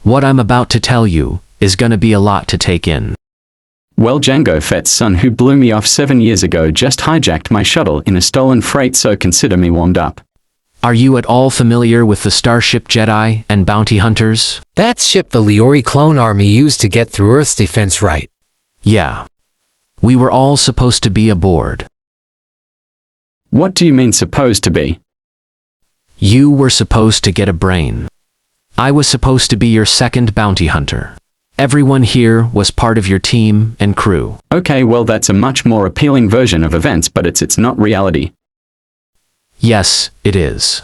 What I'm about to tell you is gonna be a lot to take in. Well, Jango Fett's son who blew me off 7 years ago just hijacked my shuttle in a stolen freight, so consider me warmed up. Are you at all familiar with the Starship Jedi and Bounty Hunters? That ship the Leori clone army used to get through Earth's defense, right? Yeah. We were all supposed to be aboard. What do you mean supposed to be? You were supposed to get a brain. I was supposed to be your second bounty hunter. Everyone here was part of your team and crew. Okay, well that's a much more appealing version of events, but it's not reality. Yes, it is.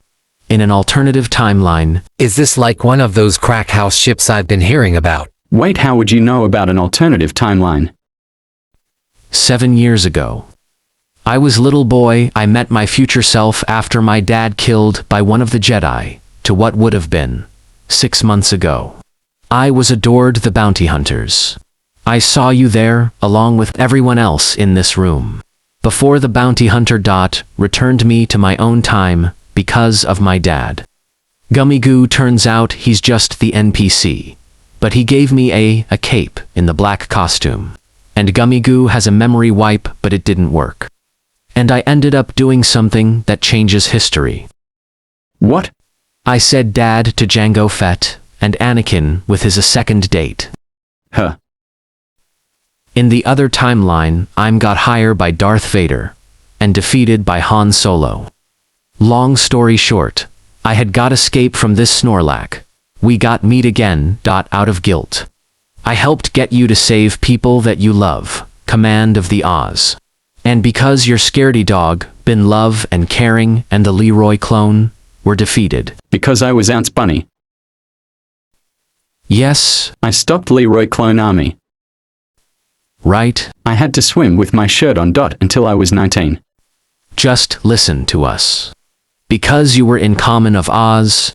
In an alternative timeline. Is this like one of those crack house ships I've been hearing about? Wait, how would you know about an alternative timeline? 7 years ago. I was little boy. I met my future self after my dad killed by one of the Jedi, to what would have been 6 months ago. I was adored the bounty hunters. I saw you there, along with everyone else in this room. Before the bounty hunter returned me to my own time because of my dad. Gummy Goo turns out he's just the NPC, but he gave me a cape in the black costume. And Gummy Goo has a memory wipe, but it didn't work. And I ended up doing something that changes history. What? I said dad to Jango Fett, and Anakin with his second date. Huh. In the other timeline, I'm got higher by Darth Vader, and defeated by Han Solo. Long story short, I had got escape from this Snorlack. We got meet again, out of guilt. I helped get you to save people that you love, Command of the Oz. And because your scaredy dog, Bin Love and Caring and the Leroy clone, were defeated. Because I was Aunt's bunny. Yes. I stopped Leroy clone army. Right. I had to swim with my shirt on until I was 19. Just listen to us. Because you were in Common of Oz,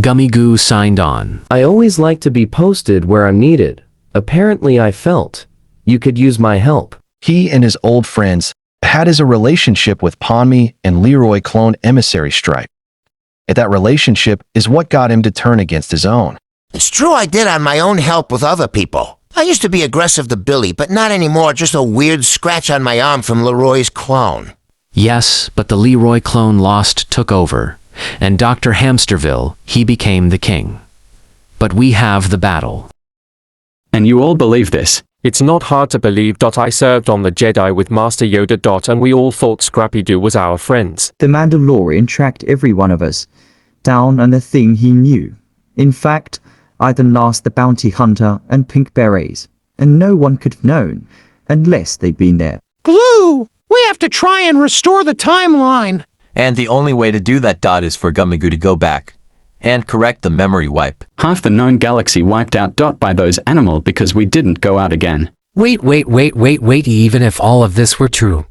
Gummy Goo signed on. I always like to be posted where I'm needed. Apparently I felt you could use my help. He and his old friends had a relationship with Ponmi and Leroy clone emissary Stripe. And that relationship is what got him to turn against his own. It's true I did on my own help with other people. I used to be aggressive to Billy, but not anymore, just a weird scratch on my arm from Leroy's clone. Yes, but the Leroy clone took over, and Dr. Hamsterville, he became the king. But we have the battle. And you all believe this? It's not hard to believe. I served on the Jedi with Master Yoda. And we all thought Scrappy-Doo was our friends. The Mandalorian tracked every one of us down on the thing he knew. In fact, I then lost the bounty hunter and pink berets, and no one could have known unless they'd been there. Glue! We have to try and restore the timeline. And the only way to do that is for Gummy Goo to go back and correct the memory wipe. Half the known galaxy wiped out by those animals because we didn't go out again. Wait, even if all of this were true,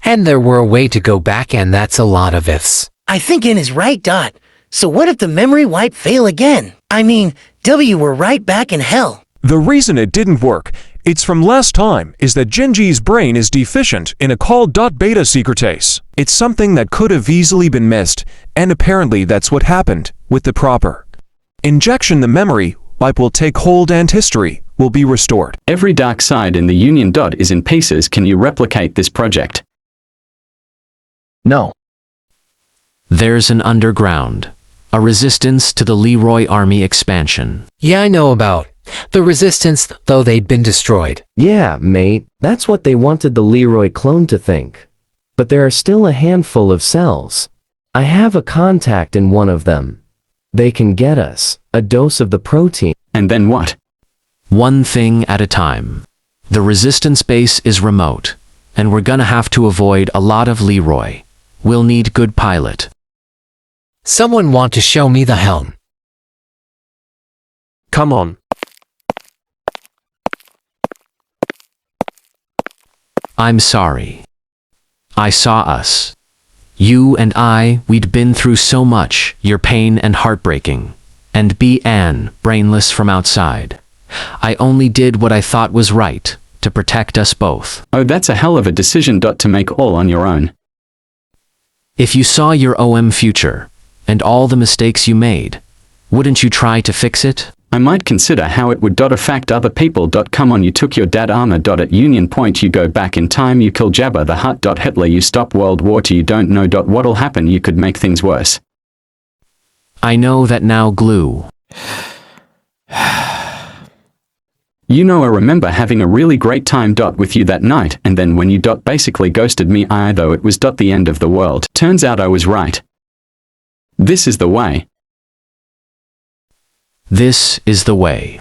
and there were a way to go back, and that's a lot of ifs. I think N is right, Dot. So what if the memory wipe fail again? I mean, W were right back in hell. The reason it didn't work, it's from last time, is that Genji's brain is deficient in a called .beta secretase. It's something that could have easily been missed, and apparently that's what happened with the proper injection. The memory wipe will take hold and history will be restored. Every dark side in the Union is in pieces. Can you replicate this project? No. There's an underground. A resistance to the Leroy army expansion. Yeah, I know about the resistance, though they'd been destroyed. Yeah, mate, that's what they wanted the Leroy clone to think. But there are still a handful of cells. I have a contact in one of them. They can get us a dose of the protein. And then what? One thing at a time. The resistance base is remote, and we're gonna have to avoid a lot of Leroy. We'll need good pilot. Someone want to show me the helm? Come on. I'm sorry. I saw us. You and we'd been through so much, your pain and heartbreaking. And Anne, brainless from outside. I only did what I thought was right, to protect us both. Oh, that's a hell of a decision to make all on your own. If you saw your future, and all the mistakes you made, wouldn't you try to fix it? I might consider how it would affect other people. Come on, you took your dad armor. At Union Point you go back in time, you kill Jabba the Hutt. Hitler, you stop World War II. You don't know what'll happen, you could make things worse. I know that now, Glue. You know, I remember having a really great time with you that night, and then when you basically ghosted me, though it was the end of the world. Turns out I was right. This is the way. This is the way.